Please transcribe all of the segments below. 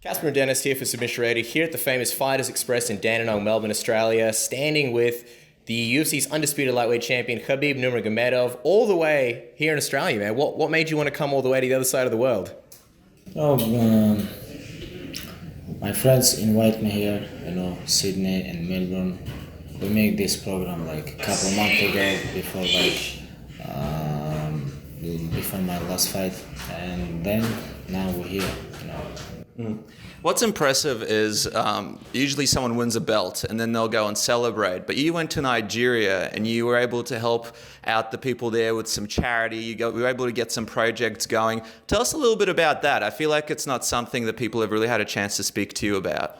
Casper and Dennis here for Submission Radio, here at the famous Fighters Express in Dandenong, Melbourne, Australia, standing with the UFC's undisputed lightweight champion, Khabib Nurmagomedov, all the way here in Australia, man. What made you want to come all the way to the other side of the world? My friends invite me here, Sydney and Melbourne. We make this program like a couple months ago before my last fight, and then now we're here. What's impressive is usually someone wins a belt and then they'll go and celebrate. But you went to Nigeria and you were able to help out the people there with some charity. You were able to get some projects going. Tell us a little bit about that. I feel like it's not something that people have really had a chance to speak to you about.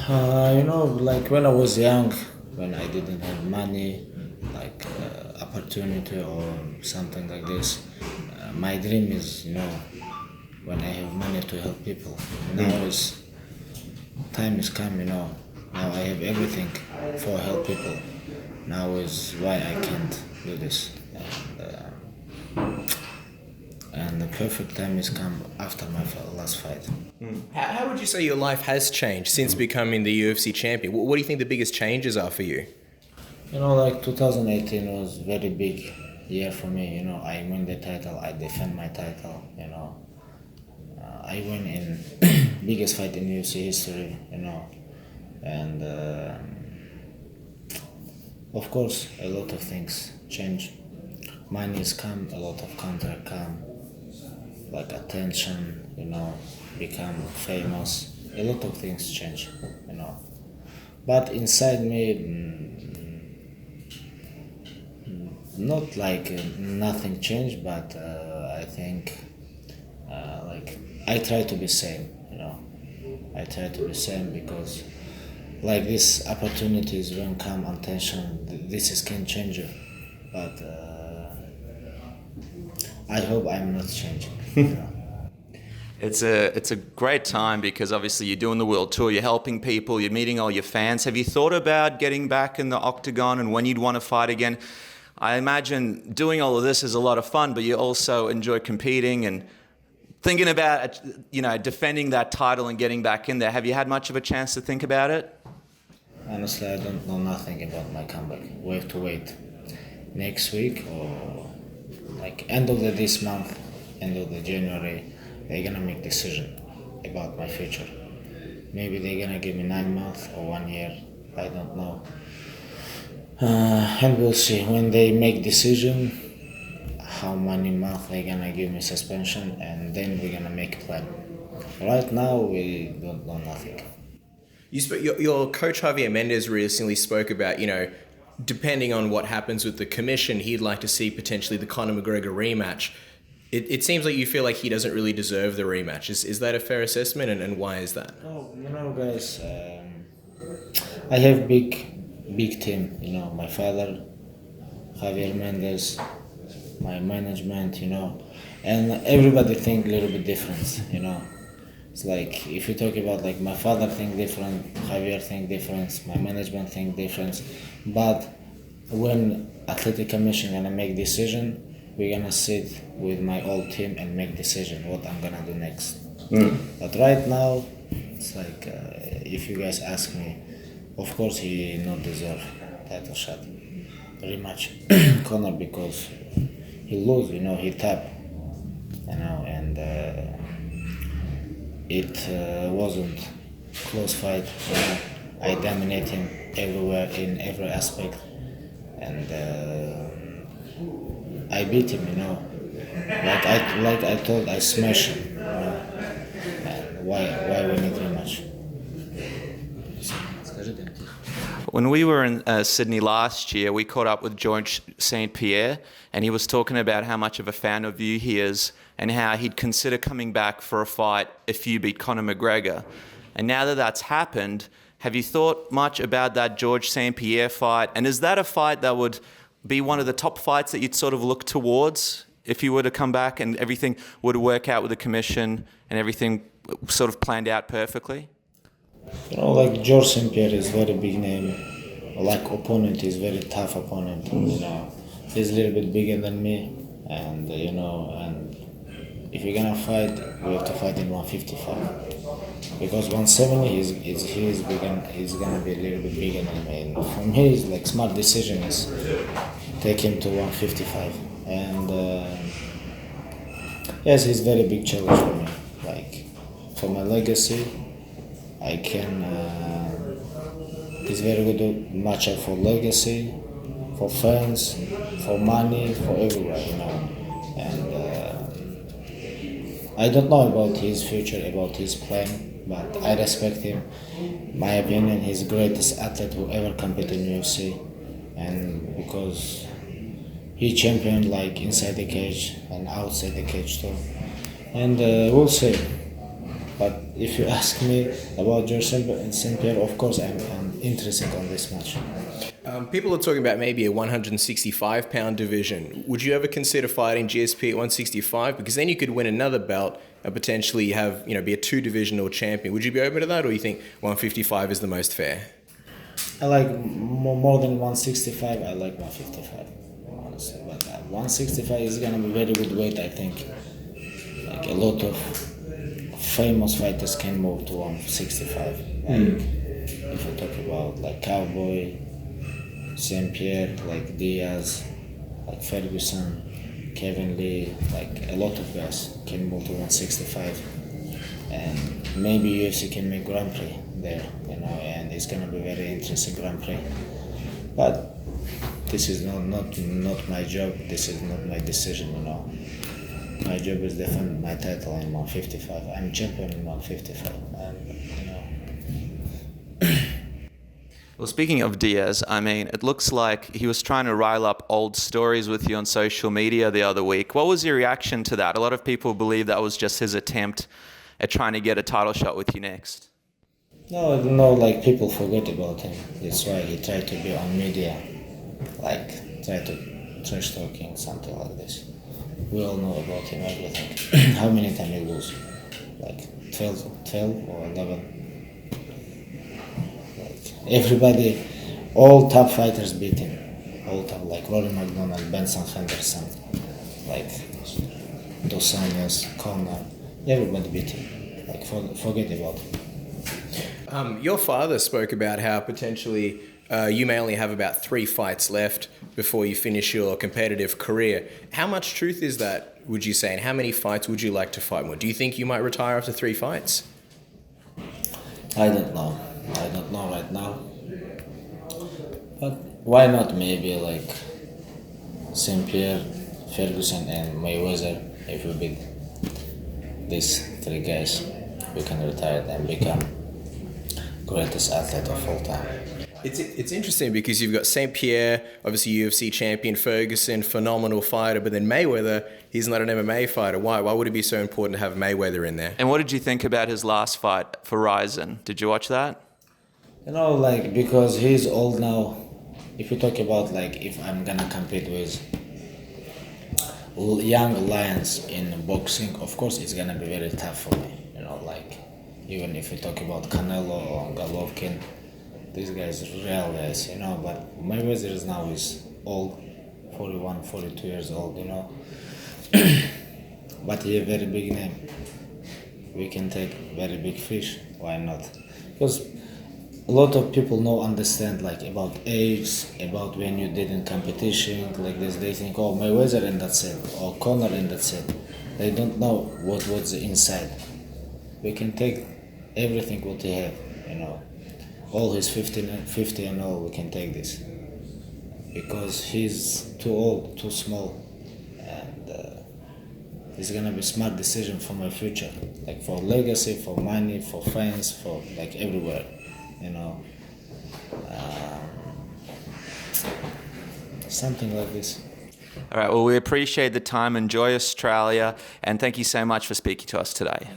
Like when I was young, when I didn't have money, opportunity or something like this, my dream is, when I have money to help people. Now time is come, now I have everything for help people. Now is why I can't do this. And the perfect time is come after my last fight. How would you say your life has changed since becoming the UFC champion? What do you think the biggest changes are for you? 2018 was very big year for me. I win the title, I defend my title, I win in biggest fight in UFC history, and of course a lot of things change. Money is come, a lot of contract come, like attention, become famous. A lot of things change, But inside me, not like nothing changed, but I think I try to be same, I try to be same because like these opportunities when come attention, this is can change you, but I hope I'm not changing. It's a great time because obviously you're doing the world tour, you're helping people, you're meeting all your fans. Have you thought about getting back in the octagon and when you'd want to fight again? I imagine doing all of this is a lot of fun, but you also enjoy competing and thinking about, defending that title and getting back in there. Have you had much of a chance to think about it? Honestly, I don't know nothing about my comeback. We have to wait next week or end of this month, end of the January. They're gonna make decision about my future. Maybe they're gonna give me 9 months or 1 year. I don't know. And we'll see when they make decision how many months they're gonna give me suspension, and then we're gonna make a plan. Right now we don't know nothing. Your coach Javier Mendez recently spoke about, depending on what happens with the commission, he'd like to see potentially the Conor McGregor rematch. It seems like you feel like he doesn't really deserve the rematch. Is that a fair assessment, and why is that? Oh, guys, I have big team. My father, Javier Mendez, my management, and everybody think a little bit different, It's like if you talk about my father think different, Javier think different, my management think different, but when athletic commission gonna make decision, we're gonna sit with my old team and make decision what I'm gonna do next. But right now, it's if you guys ask me, of course he not deserve title shot, rematch Conor because he lose, he tap, and it wasn't close fight. I dominate him everywhere in every aspect, and I beat him. Like I told, I smashed him. And why we need rematch? When we were in Sydney last year, we caught up with George St Pierre, and he was talking about how much of a fan of you he is and how he'd consider coming back for a fight if you beat Conor McGregor. And now that that's happened, have you thought much about that George St Pierre fight? And is that a fight that would be one of the top fights that you'd sort of look towards if you were to come back and everything would work out with the commission and everything sort of planned out perfectly? George St Pierre is very big name. Opponent is very tough opponent. He's a little bit bigger than me, and and if we're gonna fight, we have to fight in 155. Because 170 he's gonna be a little bit bigger than me. And for me, it's like smart decision is take him to 155. And yes, he's very big challenge for me. Like for my legacy, I can. It's very good matchup for legacy, for fans, for money, for everywhere, you know. And I don't know about his future, about his plan, but I respect him. My opinion, he's the greatest athlete who ever competed in UFC, and because he championed like inside the cage and outside the cage too. And we'll see. But if you ask me about George St Pierre, of course I'm interested on this match. People are talking about maybe a 165-pound division. Would you ever consider fighting GSP at 165? Because then you could win another belt and potentially have, be a two-divisional champion. Would you be open to that, or you think 155 is the most fair? I like more than 165. I like 155, honestly. But 165 is gonna be very good weight, I think. Like a lot of famous fighters can move to 165. Like if you talk about like Cowboy, St Pierre, like Diaz, like Ferguson, Kevin Lee, like a lot of guys can move to 165, and maybe UFC can make Grand Prix there, and it's gonna be very interesting Grand Prix. But this is not my job. This is not my decision, My job is defend my title in 155. I'm champion in 155, and Well, speaking of Diaz, it looks like he was trying to rile up old stories with you on social media the other week. What was your reaction to that? A lot of people believe that was just his attempt at trying to get a title shot with you next. No, like people forget about him. That's why he tried to be on media, like try to trash talking, something like this. We all know about him, everything. How many times he lose? Like 12 or 11? Everybody, all top fighters beat him. All top, like Rory McDonald, Benson Henderson, like Dos Anjos, Conor. Everybody beat him. Like forget about him. Your father spoke about how potentially you may only have about 3 fights left before you finish your competitive career. How much truth is that, would you say, and how many fights would you like to fight more? Do you think you might retire after 3 fights? I don't know right now. But why not maybe like St Pierre, Ferguson and Mayweather, if we beat these 3 guys, we can retire and become greatest athlete of all time. It's interesting because you've got St Pierre, obviously UFC champion, Ferguson, phenomenal fighter, but then Mayweather, he's not an MMA fighter. Why would it be so important to have Mayweather in there? And what did you think about his last fight for Ryzen? Did you watch that? Like because he's old now. If you talk about like if I'm gonna compete with young lions in boxing, of course it's gonna be very tough for me. Like even if you talk about Canelo or Golovkin, these guys are real guys, But Mayweather is now old, 41, 42 years old, But he a very big name. We can take very big fish. Why not? Because a lot of people understand like about age, about when you did in competition, like this. They think, oh, Mayweather and that's it, or Conor and that's it. They don't know what's the inside. We can take everything what he have, all his 50 and all. We can take this because he's too old, too small, and it's gonna be a smart decision for my future, like for legacy, for money, for fans, for like everywhere. Something like this. All right, well, we appreciate the time. Enjoy Australia, and thank you so much for speaking to us today.